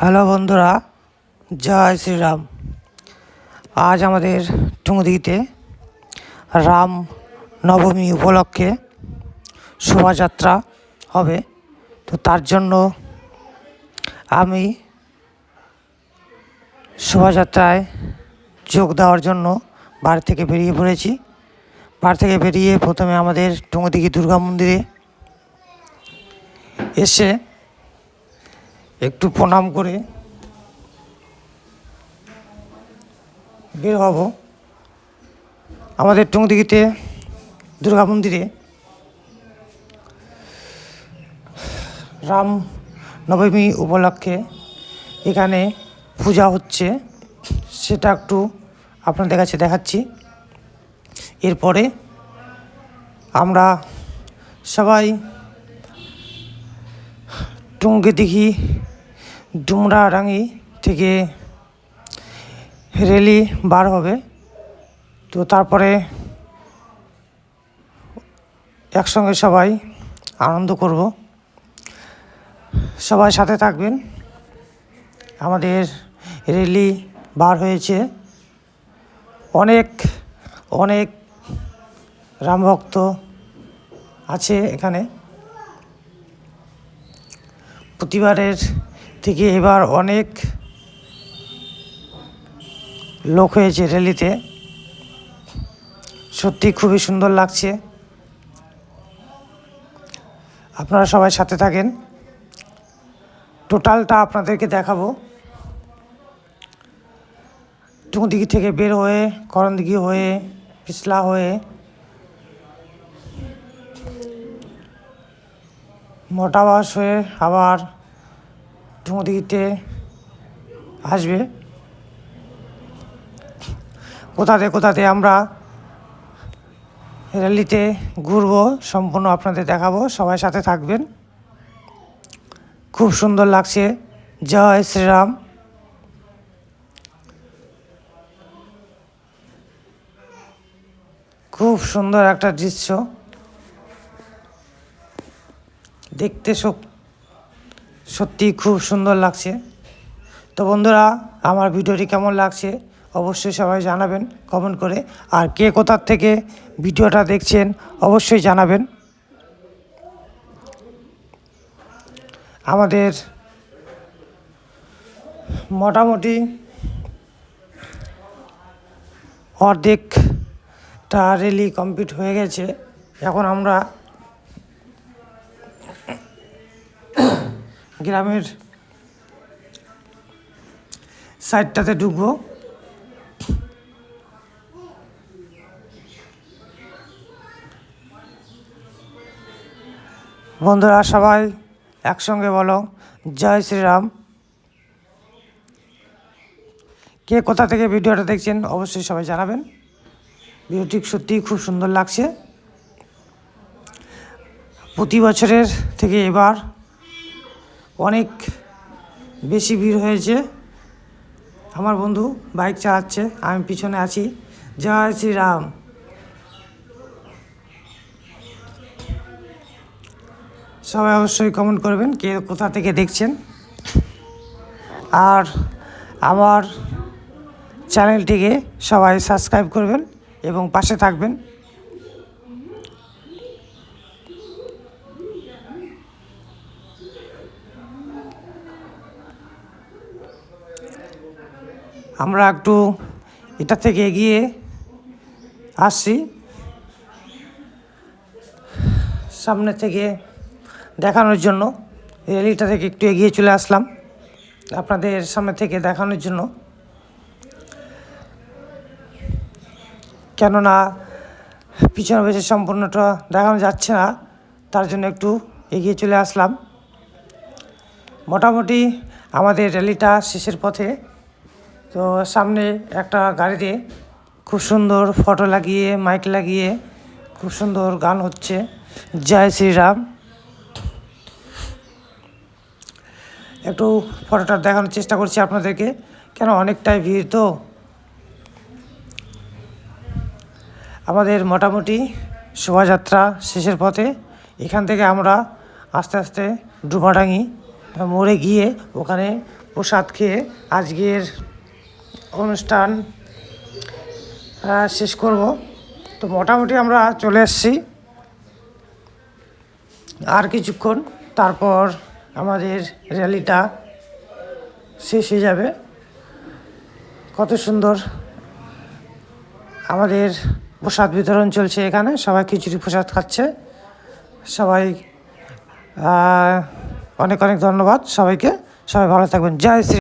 Hello বন্ধুরা, জয় শ্রীরাম। আজ আমাদের টুঙ্গিতে রাম নবমী উপলক্ষে শোভাযাত্রা হবে। তো তার জন্য আমি শোভাযাত্রায় যোগ দেওয়ার জন্য বাড়ি থেকে বেরিয়ে পড়েছি। বাড়ি থেকে বেরিয়ে প্রথমে আমাদের টুঙ্গিদিঘি দুর্গা মন্দিরে এসে একটু প্রণাম করে বের হব। আমাদের টুঙ্গিদিঘিতে দুর্গা মন্দিরে রাম নবমী উপলক্ষে এখানে পূজা হচ্ছে, সেটা একটু আপনাদের কাছে দেখাচ্ছি। এরপরে আমরা সবাই টুঙ্গিদিঘি ডুমরাডাঙ্গি থেকে র্যালি বার হবে। তো তারপরে একসঙ্গে সবাই আনন্দ করব। সবাই সাথে থাকবেন। আমাদের র্যালি বার হয়েছে, অনেক অনেক রামভক্ত আছে এখানে। প্রতিবারের থেকে এবার অনেক লোক হয়েছে র্যালিতে, সত্যি খুবই সুন্দর লাগছে। আপনারা সবাই সাথে থাকেন, টোটালটা আপনাদেরকে দেখাবো। টুঙ্গিদিঘি থেকে বের হয়ে করণদিঘি হয়ে পিছলা হয়ে মোটাবাস হয়ে আবার টুঙ্গিদিঘিতে আসবে। কোথাতে কোথাতে আমরা র্যালিতে ঘুরবো, সম্পূর্ণ আপনাদের দেখাবো। সবাই সাথে থাকবেন, খুব সুন্দর লাগছে। জয় শ্রীরাম। খুব সুন্দর একটা দৃশ্য দেখতে, সত্যি খুব সুন্দর লাগছে। তো বন্ধুরা, আমার ভিডিওটি কেমন লাগছে অবশ্যই সবাই জানাবেন কমেন্ট করে। আর কে কোথার থেকে ভিডিওটা দেখছেন অবশ্যই জানাবেন। আমাদের মোটামুটি অর্ধেকটা র্যালি কমপ্লিট হয়ে গেছে। এখন আমরা গ্রামের সাইডটাতে ঢুকবো। বন্ধুরা সবাই একসঙ্গে বলো জয় শ্রীরাম। কে কোথা থেকে ভিডিওটা দেখছেন অবশ্যই সবাই জানাবেন। ভিডিওটি সত্যিই খুব সুন্দর লাগছে। প্রতি বছরের থেকে এবার অনেক বেশি ভিড় হয়েছে। আমার বন্ধু বাইক চালাচ্ছে, আমি পিছনে আছি। জয় শ্রীরাম। সবাই অবশ্যই কমেন্ট করবেন কে কোথা থেকে দেখছেন। আর আমার চ্যানেলটিকে সবাই সাবস্ক্রাইব করবেন এবং পাশে থাকবেন। আমরা একটু এটা থেকে এগিয়ে আসছি, সামনে থেকে দেখানোর জন্য। র্যালিটা থেকে একটু এগিয়ে চলে আসলাম আপনাদের সামনে থেকে দেখানোর জন্য, কেননা পিছনে বেশি সম্পূর্ণটা দেখানো যাচ্ছে না, তার জন্য একটু এগিয়ে চলে আসলাম। মোটামুটি আমাদের র্যালিটা শেষের পথে। তো সামনে একটা গাড়িতে খুব সুন্দর ফটো লাগিয়ে মাইক লাগিয়ে খুব সুন্দর গান হচ্ছে, জয় শ্রীরাম। একটু ফটোটা দেখানোর চেষ্টা করছি আপনাদেরকে, কেন অনেকটাই ভিড়। তো আমাদের মোটামুটি শোভাযাত্রা শেষের পথে। এখান থেকে আমরা আস্তে আস্তে ডুমাডাঙ্গি মোড়ে গিয়ে ওখানে প্রসাদ খেয়ে আজকের অনুষ্ঠান শেষ করব। তো মোটামুটি আমরা চলে এসেছি, আর কিছুক্ষণ তারপর আমাদের র্যালিটা শেষ হয়ে যাবে। কত সুন্দর আমাদের প্রসাদ বিতরণ চলছে এখানে, সবাই খিচুড়ি প্রসাদ খাচ্ছে। সবাই অনেক অনেক ধন্যবাদ সবাইকে, সবাই ভালো থাকবেন। জয় শ্রী।